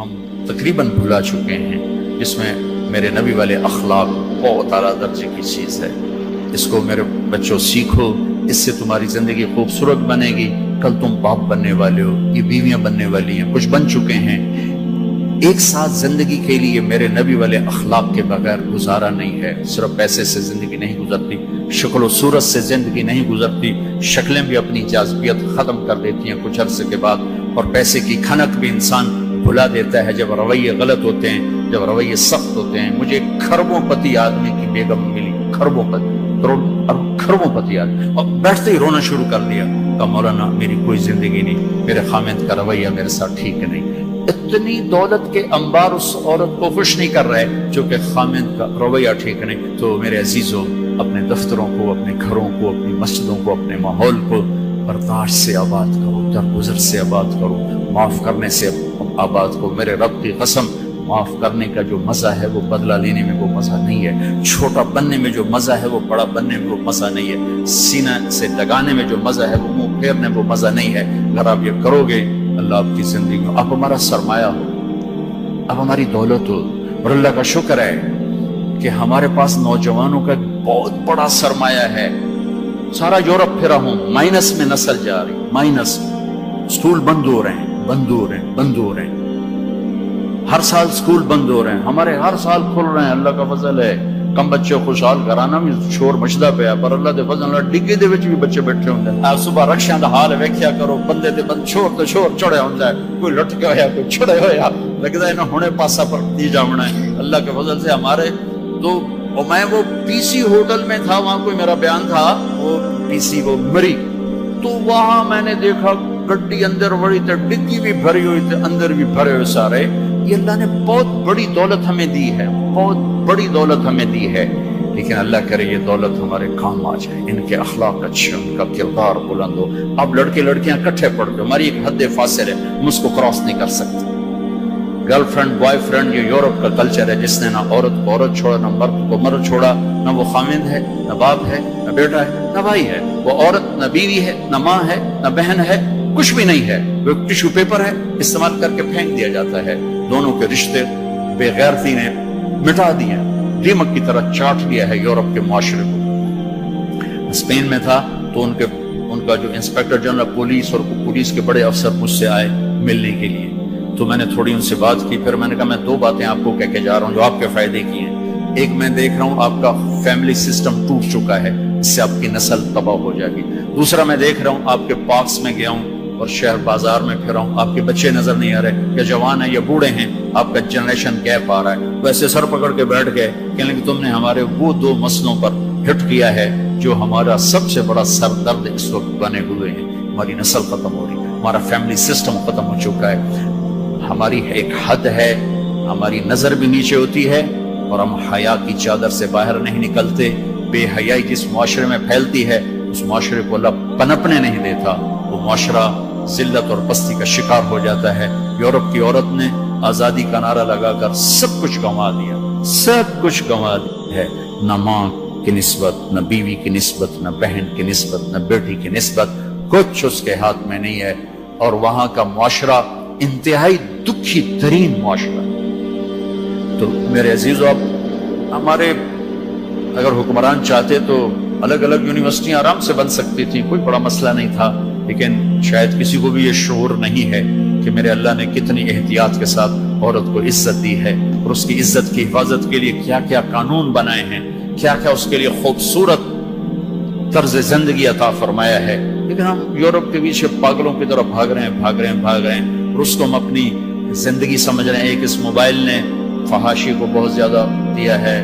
ہم تقریباً بھلا چکے ہیں، جس میں میرے نبی والے اخلاق بہت اعلیٰ درجے کی چیز ہے۔ اس کو میرے بچوں سیکھو، اس سے تمہاری زندگی خوبصورت بنے گی۔ کل تم باپ بننے والے ہو، یہ بیویاں بننے والی ہیں، کچھ بن چکے ہیں۔ ایک ساتھ زندگی کے لیے میرے نبی والے اخلاق کے بغیر گزارا نہیں ہے۔ صرف پیسے سے زندگی نہیں گزرتی، شکل و صورت سے زندگی نہیں گزرتی، شکلیں بھی اپنی جاذبیت ختم کر دیتی ہیں کچھ عرصے کے بعد، اور پیسے کی کھنک بھی انسان بھلا دیتا ہے جب رویے غلط ہوتے ہیں، جب رویے سخت ہوتے ہیں۔ مجھے کھربوں پتی آدمی کی بیگم ملی، کھربوں پتی، کھربوں پتی آدمی، اور بیٹھتے ہی رونا شروع کر دیا، کہا مولانا میری کوئی زندگی نہیں، میرے خامند کا رویہ میرے ساتھ ٹھیک نہیں۔ اتنی دولت کے انبار اس عورت کو خوش نہیں کر رہے جو کہ خامند کا رویہ ٹھیک نہیں۔ تو میرے عزیزوں، اپنے دفتروں کو، اپنے گھروں کو، اپنی مسجدوں کو، اپنے ماحول کو برداشت سے آباد کرو، درگزر سے آباد کرو، معاف کرنے سے آباد کرو۔ میرے رب کی قسم، معاف کرنے کا جو مزہ ہے وہ بدلہ لینے میں وہ مزہ نہیں ہے، چھوٹا بننے میں جو مزہ ہے وہ بڑا بننے میں وہ مزہ نہیں ہے، سینہ سے لگانے میں جو مزہ ہے وہ منہ پھیرنے میں وہ مزہ نہیں ہے۔ اگر آپ یہ کرو گے، اللہ آپ کی زندگی میں، آپ ہمارا سرمایہ ہو، آپ ہماری دولت ہو۔ اور اللہ کا شکر ہے کہ ہمارے پاس نوجوانوں کا بہت بڑا سرمایہ ہے۔ سارا یورپ پھرا ہوں، مائنس میں نسل جا رہی، مائنس، سکول بند ہو رہے ہیں، بند ہو رہے ہیں، بند ہو رہے ہیں، ہر سال سکول بند ہو رہے ہیں، ہمارے ہر سال کھل رہے ہیں۔ اللہ کا فضل ہے، کم بچے خوشحال گھرانا بھی شور مچدا پیا، پر اللہ دے فضل نال ڈگے دے وچ بھی بچے بیٹھے ہوندے ہیں۔ صبح رکشاں دا حال ویکھیا کرو، بندے تے بند چھوڑ تے چھوڑ چڑھیا ہوندا ہے، کوئی لٹکا ہویا، کوئی چھڑے ہویا، لگدا ہے نا ہنے پاسا پر دی جاونا ہے۔ اللہ کے فضل سے ہمارے تو، اور میں وہ پی سی ہوٹل میں تھا، وہاں کوئی میرا بیان تھا، وہ پی سی وہ مری، تو وہاں میں نے دیکھا گڈی اندر بڑی تے ڈگی بھی بھری ہوئی تے اندر بھی بھرے ہوئے سارے۔ یہ اللہ نے بہت بڑی دولت ہمیں دی ہے، بہت بڑی دولت ہمیں دی ہے، لیکن اللہ کرے یہ دولت ہمارے کام آ جائے، ان کے اخلاق اچھے، ان کا کردار بلند ہو۔ اب لڑکے لڑکیاں کٹھے پڑتے، ہماری ایک حد فاصل ہے، ہم اس کو کراس نہیں کر سکتے۔ گرل فرینڈ بوائے فرینڈ، یہ یورپ کا کلچر ہے، جس نے نہ عورت کو عورت چھوڑا، نہ مرد کو مرد چھوڑا، نہ وہ خامند ہے، نہ باپ ہے، نہ بیٹا ہے، نہ بھائی ہے، وہ عورت نہ بیوی ہے، نہ ماں ہے، نہ بہن ہے، کچھ بھی نہیں ہے، وہ ایک ٹشو پیپر ہے، استعمال کر کے پھینک دیا جاتا ہے۔ دونوں کے رشتے بے غیرتی نے مٹا دیے، دیمک کی طرح چاٹ لیا ہے یورپ کے معاشرے کو۔ اسپین میں تھا تو ان کا جو انسپیکٹر جنرل پولیس اور پولیس کے بڑے افسر مجھ سے آئے ملنے کے لیے، تو میں نے تھوڑی ان سے بات کی، پھر میں نے کہا میں دو باتیں آپ کو کہہ کے جا رہا ہوں جو آپ کے فائدے کی ہیں۔ ایک، میں دیکھ رہا ہوں آپ کا فیملی سسٹم ٹوٹ چکا ہے، اس سے آپ کی نسل تباہ ہو جائے گی۔ دوسرا، میں دیکھ رہا ہوں آپ کے پارکس میں گیا ہوں اور شہر بازار میں پھر ہوں، آپ کے بچے نظر نہیں آ رہے، یا جوان ہیں یا بوڑھے ہیں، آپ کا جنریشن گیپ آ رہا ہے۔ ویسے سر پکڑ کے بیٹھ گئے، کہنے کہ تم نے ہمارے وہ دو مسئلوں پر ہٹ کیا ہے جو ہمارا سب سے بڑا سر درد اس وقت بنے ہوئے ہیں۔ ہماری نسل ختم ہو رہی ہے، ہمارا فیملی سسٹم ختم ہو چکا ہے، ہماری ایک حد ہے، ہماری نظر بھی نیچے ہوتی ہے، اور ہم حیا کی چادر سے باہر نہیں نکلتے۔ بے حیائی جس معاشرے میں پھیلتی ہے، اس معاشرے کو اللہ پنپنے نہیں دیتا، وہ معاشرہ ذلت اور پستی کا شکار ہو جاتا ہے۔ یورپ کی عورت نے آزادی کا نعرہ لگا کر سب کچھ گنوا دیا، سب کچھ گنوا دیا ہے، نہ ماں کی نسبت، نہ بیوی کی نسبت، نہ بہن کی نسبت، نہ بیٹی کی نسبت، کچھ اس کے ہاتھ میں نہیں ہے۔ اور وہاں کا معاشرہ انتہائی دکھی ترین معاشرہ۔ تو میرے عزیزو، اب ہمارے اگر حکمران چاہتے تو الگ الگ یونیورسٹیاں آرام سے بن سکتی تھیں، کوئی بڑا مسئلہ نہیں تھا، لیکن شاید کسی کو بھی یہ شعور نہیں ہے کہ میرے اللہ نے کتنی احتیاط کے ساتھ عورت کو عزت دی ہے، اور اس کی عزت کی حفاظت کے لیے کیا کیا قانون بنائے ہیں، کیا کیا اس کے لیے خوبصورت طرز زندگی عطا فرمایا ہے۔ لیکن ہم یورپ کے پیچھے پاگلوں کی طرح بھاگ رہے ہیں، اور اس کو ہم اپنی زندگی سمجھ رہے ہیں۔ ایک اس موبائل نے فحاشی کو بہت زیادہ دیا ہے،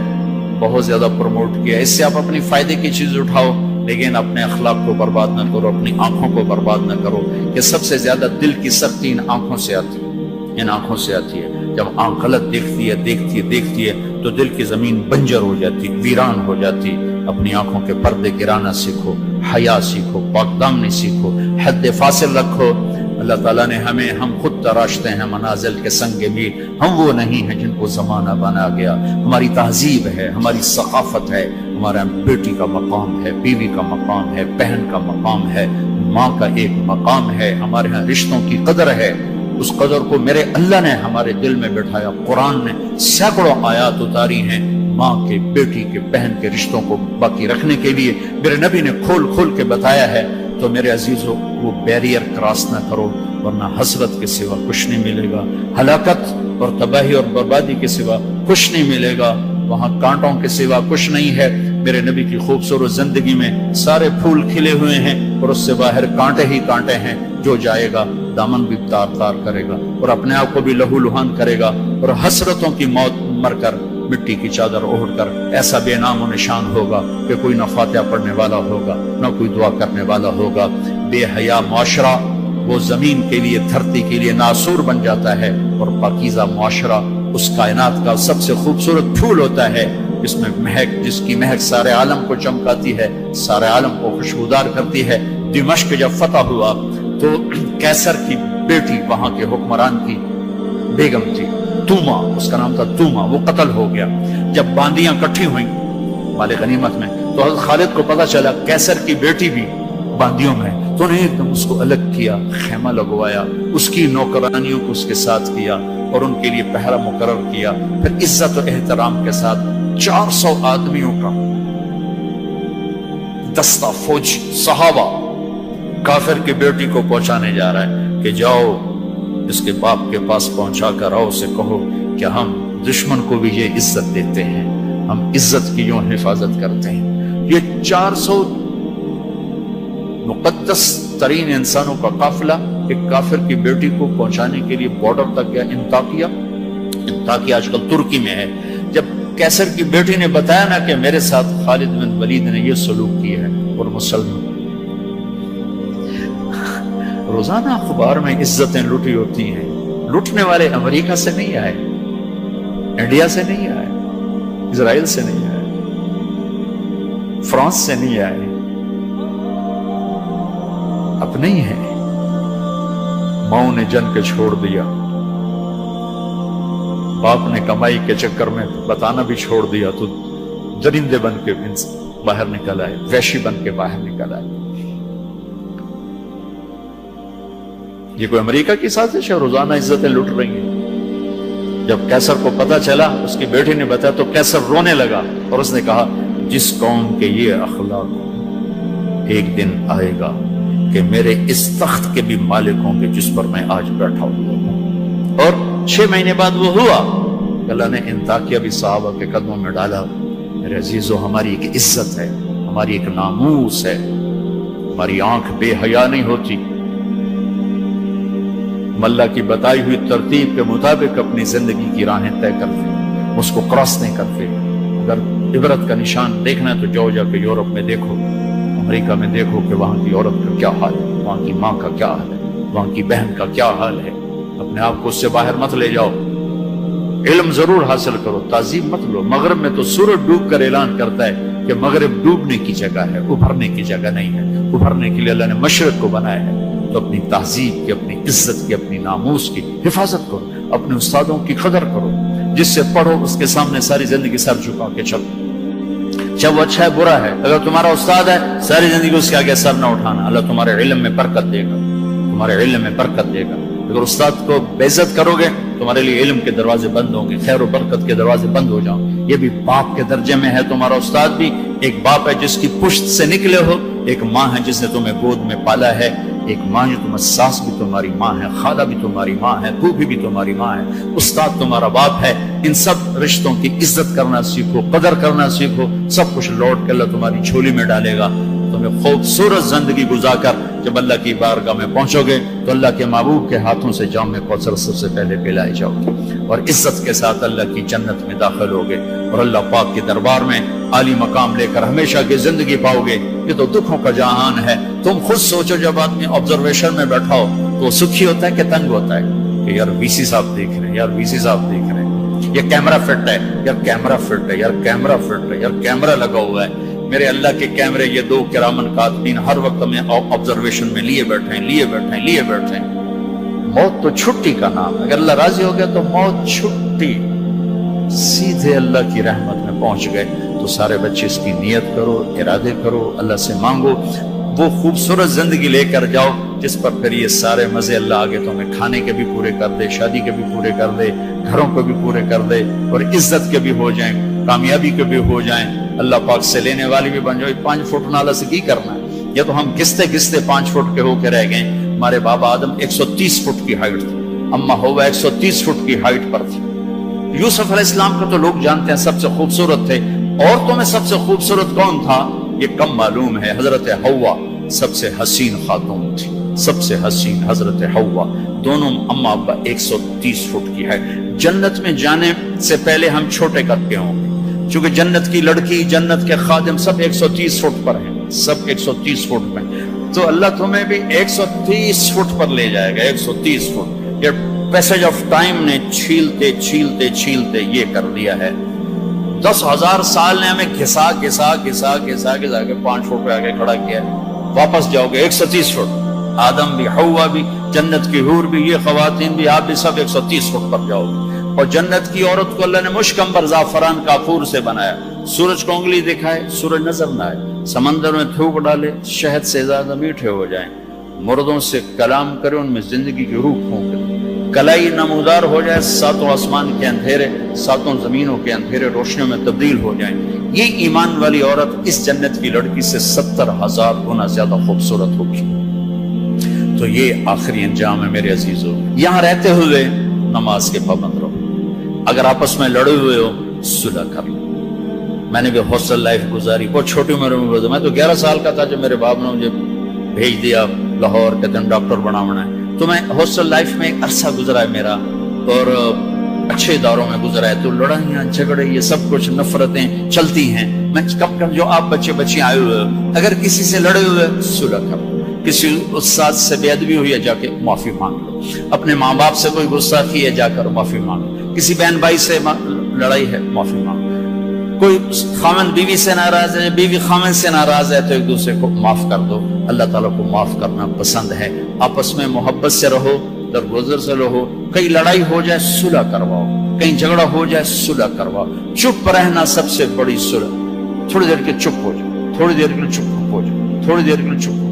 بہت زیادہ پروموٹ کیا، اس سے آپ اپنی فائدے کی چیز اٹھاؤ، لیکن اپنے اخلاق کو برباد نہ کرو، اپنی آنکھوں کو برباد نہ کرو، کہ سب سے زیادہ دل کی سختی ان آنکھوں سے آتی ہے، ان آنکھوں سے آتی ہے۔ جب آنکھ غلط دیکھتی ہے تو دل کی زمین بنجر ہو جاتی، ویران ہو جاتی۔ اپنی آنکھوں کے پردے گرانا سیکھو، حیا سیکھو، پاک دامنی سیکھو، حد فاصل رکھو۔ اللہ تعالیٰ نے ہم خود تراشتے ہیں منازل کے سنگ میل، ہم وہ نہیں ہیں جن کو زمانہ بنا گیا۔ ہماری تہذیب ہے، ہماری ثقافت ہے، ہمارا بیٹی کا مقام ہے، بیوی کا مقام ہے، بہن کا مقام ہے، ماں کا ایک مقام ہے، ہمارے ہاں رشتوں کی قدر ہے، اس قدر کو میرے اللہ نے ہمارے دل میں بٹھایا. قرآن نے سینکڑوں آیات اتاری ہیں ماں کے، بیٹی کے، بہن کے رشتوں کو باقی رکھنے کے لیے. میرے نبی نے کھول کھول کے بتایا ہے. تو میرے عزیزوں، وہ بیریئر کراس نہ کرو، ورنہ حسرت کے سوا کچھ نہیں ملے گا، ہلاکت اور تباہی اور بربادی کے سوا کچھ نہیں ملے گا، وہاں کانٹوں کے سوا کچھ نہیں ہے. میرے نبی کی خوبصورت زندگی میں سارے پھول کھلے ہوئے ہیں اور اس سے باہر کانٹے ہی کانٹے ہیں. جو جائے گا دامن بھی تار تار کرے گا اور اپنے آپ کو بھی لہو لہان کرے گا اور حسرتوں کی موت مر کر مٹی کی چادر اوڑھ کر ایسا بے نام و نشان ہوگا کہ کوئی نہ فاتحہ پڑھنے والا ہوگا نہ کوئی دعا کرنے والا ہوگا. بے حیا معاشرہ وہ زمین کے لیے، دھرتی کے لیے ناسور بن جاتا ہے، اور پاکیزہ معاشرہ اس کائنات کا سب سے خوبصورت پھول ہوتا ہے جس میں مہک، جس کی مہک سارے عالم کو چمکاتی ہے، سارے عالم کو خوشبودار کرتی ہے. دمشق جب فتح ہوا تو کیسر کی بیٹی وہاں کے حکمران کی بیگم تھی، توما، اس کا نام تھا توما، وہ قتل ہو گیا. جب باندیاں کٹھی ہوئیں مال غنیمت میں تو حضرت خالد کو پتا چلا کیسر کی بیٹی بھی باندیوں میں، تو انہیں ایک دم اس کو الگ کیا، خیمہ لگوایا، اس کی نوکرانیوں کو اس کے ساتھ کیا اور ان کے لیے پہرا مقرر کیا. پھر عزت و احترام کے ساتھ 400 آدمیوں کا دستہ فوج صحابہ کافر کی بیٹی کو پہنچانے جا رہا ہے کہ جاؤ اس کے باپ کے پاس پہنچا کر آؤ، اسے کہو کہ ہم دشمن کو بھی یہ عزت دیتے ہیں، ہم عزت کی یوں حفاظت کرتے ہیں. یہ 400 مقدس ترین انسانوں کا قافلہ ایک کافر کی بیٹی کو پہنچانے کے لیے بارڈر تک گیا. انطاکیہ آج کل ترکی میں ہے. جب کیسر کی بیٹی نے بتایا نا کہ میرے ساتھ خالد بن ولید نے یہ سلوک کیا ہے، اور مسلمان روزانہ اخبار میں عزتیں لوٹی ہوتی ہیں. لوٹنے والے امریکہ سے نہیں آئے، انڈیا سے نہیں آئے، اسرائیل سے نہیں آئے، فرانس سے نہیں آئے، اپنے ہی ہیں. ماؤں نے جن کے چھوڑ دیا، باپ نے کمائی کے چکر میں بتانا بھی چھوڑ دیا، تو درندے بن کے باہر نکل آئے، وحشی بن کے باہر نکل آئے. یہ کوئی امریکہ کی سازش ہے؟ روزانہ عزتیں لٹ رہی ہیں. جب کیسر کو پتا چلا، اس کی بیٹی نے بتایا تو کیسر رونے لگا اور اس نے کہا جس قوم کے یہ اخلاق، ایک دن آئے گا کہ میرے اس تخت کے بھی مالک ہوں گے جس پر میں آج بیٹھا ہوں. اور 6 مہینے بعد وہ ہوا. اللہ نے انطاکیہ بھی صحابہ کے قدموں میں ڈالا. میرے عزیزو، ہماری ایک عزت ہے، ہماری ایک ناموس ہے، ہماری آنکھ بے حیا نہیں ہوتی. اللہ کی بتائی ہوئی ترتیب کے مطابق اپنی زندگی کی راہیں طے کرتے، اس کو کراس نہیں کرتے. اگر عبرت کا نشان دیکھنا ہے تو جاؤ جا کے یورپ میں دیکھو، امریکہ میں دیکھو کہ وہاں کی عورت کا کیا حال ہے، وہاں کی ماں کا کیا حال ہے، وہاں کی بہن کا کیا حال ہے. اپنے آپ کو اس سے باہر مت لے جاؤ. علم ضرور حاصل کرو، تعظیم مت لو. مغرب میں تو سورج ڈوب کر اعلان کرتا ہے کہ مغرب ڈوبنے کی جگہ ہے، ابھرنے کی جگہ نہیں ہے. ابھرنے کے لیے اللہ نے مشرق کو بنایا ہے. تو اپنی تہذیب کی، اپنی عزت کی، اپنی ناموس کی حفاظت کرو، اپنے استادوں کی قدر کرو. جس سے پڑھو اس کے سامنے ساری زندگی سر جھکا کے چلو، چاہے وہ اچھا ہے برا ہے. اگر تمہارا استاد ہے ساری زندگی اس کے آگے سر نہ اٹھانا. اللہ تمہارے علم میں برکت دے گا، تمہارے علم میں برکت دے گا. اگر استاد کو بے عزت کرو گے تمہارے لیے علم کے دروازے بند ہوں گے، خیر و برکت کے دروازے بند ہو جاؤں. یہ بھی باپ کے درجے میں ہے. تمہارا استاد بھی ایک باپ ہے جس کی پشت سے نکلے ہو، ایک ماں ہے جس نے تمہیں گود میں پالا ہے، ایک ماں جو تمہیں، ساس بھی تمہاری ماں ہے، خالہ بھی تمہاری ماں ہے، پھوپھی بھی تمہاری ماں ہے، استاد تمہارا باپ ہے. ان سب رشتوں کی عزت کرنا سیکھو، قدر کرنا سیکھو. سب کچھ لوٹ کے اللہ تمہاری جھولی میں ڈالے گا. تمہیں خوبصورت زندگی گزار کر جب اللہ کی بارگاہ میں پہنچو گے تو اللہ کے محبوب کے ہاتھوں سے جام کوثر سب سے پہلے پلائے جاؤ گے اور عزت کے ساتھ اللہ کی جنت میں داخل ہوگے اور اللہ پاک کے دربار میں عالی مقام لے کر ہمیشہ کی زندگی پاؤ گے. یہ تو دکھوں کا جہان ہے. تم خود سوچو، جب آدمی آبزرویشن میں بیٹھا ہو تو سکھی ہوتا ہے کہ تنگ ہوتا ہے کہ یار وی سی صاحب دیکھ رہے ہیں، یار وی سی صاحب دیکھ رہے ہیں، یہ کیمرہ فٹ ہے، یار کیمرہ فٹ ہے، یار کیمرہ فٹ ہے، یار کیمرہ لگا ہوا ہے. میرے اللہ کے کیمرے یہ 2 کرامن کاتبین ہر وقت ہمیں آبزرویشن میں لیے بیٹھے ہیں. موت تو چھٹی کا نام ہے. اگر اللہ راضی ہو گیا تو موت چھٹی، سیدھے اللہ کی رحمت میں پہنچ گئے. تو سارے بچے اس کی نیت کرو، ارادے کرو، اللہ سے مانگو. وہ خوبصورت زندگی لے کر جاؤ جس پر پھر یہ سارے مزے اللہ آگے تمہیں کھانے کے بھی پورے کر دے، شادی کے بھی پورے کر دے، گھروں کو بھی پورے کر دے، اور عزت کے بھی ہو جائیں، کامیابی کے بھی ہو جائیں، اللہ پاک سے لینے والی بھی بن جاؤ۔ 5 فٹ نالا سے کی کرنا ہے؟ یا تو ہم گھستے گھستے 5 فٹ کے ہو کے رہ گئے۔ ہمارے بابا آدم 130 فٹ کی ہائٹ تھی، اما ہوا 130 فٹ کی ہائٹ پر تھی۔ یوسف علیہ السلام کو تو لوگ جانتے ہیں سب سے خوبصورت تھے، عورتوں میں سب سے خوبصورت کون تھا یہ کم معلوم ہے، حضرت حوا سب سے حسین خاتون تھی، سب سے حسین حضرت حوا، دونوں اما ابا 130 فٹ کی ہے۔ جنت میں جانے سے پہلے ہم چھوٹے قد کے ہوں گے، چونکہ جنت کی لڑکی، جنت کے خادم سب 130 فٹ پر ہیں، سب 130 فٹ میں، تو اللہ تمہیں بھی 130 فٹ پر لے جائے گا۔ 130 فٹ یہ پیسج آف ٹائم نے چھیلتے چھیلتے چھیلتے یہ کر دیا ہے۔ 10,000 سال نے ہمیں گھسا گھسا گھسا گھسا گھسا کے 5 فٹ پہ آگے کھڑا کیا ہے۔ واپس جاؤ گے 130 فٹ، آدم بھی، حوا بھی، جنت کی حور بھی، یہ خواتین بھی، آپ بھی سب 130 فٹ پر جاؤ گے۔ اور جنت کی عورت کو اللہ نے مشکمبر زعفران کافور سے بنایا، سورج کو انگلی دکھائے سورج نظر نہ آئے، سمندر میں تھوک ڈالے شہد سے زیادہ میٹھے ہو جائیں، مردوں سے کلام کرے ان میں زندگی کی روح پھونک دے، کلائی نمودار ہو جائے، 7 آسمان کے اندھیرے 7 زمینوں کے اندھیرے روشنیوں میں تبدیل ہو جائیں۔ یہ ایمان والی عورت اس جنت کی لڑکی سے 70,000 گنا زیادہ خوبصورت ہوگی۔ تو یہ آخری انجام ہے میرے عزیزو۔ یہاں رہتے ہوئے نماز کے پابند رہو، اگر آپس میں لڑے ہوئے ہو صلح کر لو۔ میں نے بھی ہاسٹل لائف گزاری، بہت چھوٹی عمر میں گزاری، میں تو 11 سال کا تھا جب میرے باپ نے مجھے بھیج دیا لاہور، کہتے ہیں ڈاکٹر بنانا ہے، تو میں ہاسٹل لائف میں ایک عرصہ گزرا ہے میرا، اور اچھے اداروں میں گزرا ہے، تو لڑائیاں جھگڑے یہ سب کچھ نفرتیں چلتی ہیں۔ میں کب کب جو آپ بچے بچے آئے ہوئے اگر کسی سے لڑے ہوئے صلح کرو، کسی استاد سے بے ادبی ہوئی ہے جا کے معافی مانگ لو، اپنے ماں باپ سے کوئی گستاخی ہے جا کر معافی مانگ لو، کسی بہن بھائی سے لڑائی ہے معافی مانگ لو، کوئی خامن بیوی سے ناراض ہے، بیوی خامن سے ناراض ہے، تو ایک دوسرے کو معاف کر دو۔ اللہ تعالیٰ کو معاف کرنا پسند ہے۔ آپس میں محبت سے رہو، درگزر سے رہو، کہیں لڑائی ہو جائے صلح کرواؤ، کہیں جھگڑا ہو جائے صلح کرواؤ۔ چپ رہنا سب سے بڑی صلح، تھوڑی دیر کے چپ ہو جاؤ، تھوڑی دیر کے لیے چپ ہو جاؤ، تھوڑی دیر کے لیے چپ